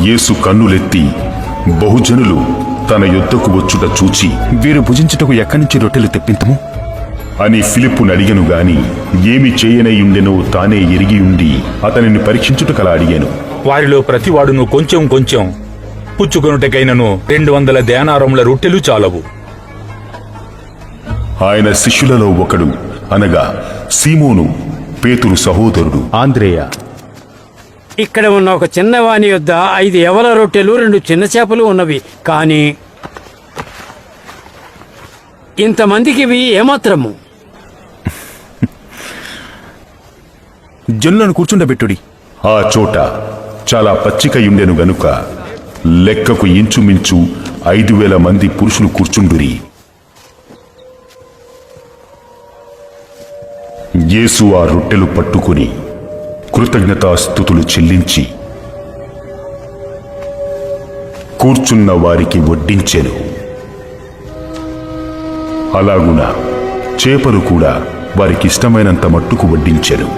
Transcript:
యేసు కన్నులెత్తి బహుజనులు తన యొద్దకు వచ్చుట చూచి, వీరు భుజించుటకు ఎక్కడి నుంచి రొట్టెలు తెప్పింతము అని ఫిలిప్పును అడిగెను గాని ఏమి చేయనయుండెనో తానే ఎరిగియుండి అతనిని పరీక్షించుటకలా అడిగాను. వారిలో ప్రతివాడును కొంచెం కొంచెం పుచ్చుకొనుటకైనను 200 దేనారముల రొట్టెలు చాలవు. ఆయన శిష్యులలో ఒకడు, అనగా సీమోను పేతురు సహోదరుడు ఆంద్రేయ, ఇక్కడ ఉన్న ఒక చిన్నవాని యొద్ద 5 యవల రొట్టెలు 2 చిన్న చేపలు ఉన్నవి, కానీ ఇంతమందికి ఇవి ఏమాత్రము? జనులను కూర్చుండబెట్టుడి. ఆ చోట చాలా పచ్చికయుండెను గనుక లెక్కకు ఇంచుమించు 5,000 మంది పురుషులు కూర్చుండురి. యేసు ఆ రొట్టెలు పట్టుకుని కృతజ్ఞతాస్తుతులు చెల్లించి కూర్చున్న వారికి వడ్డించెను. అలాగున చేపలు కూడా వారికిష్టమైనంత మట్టుకు వడ్డించెను.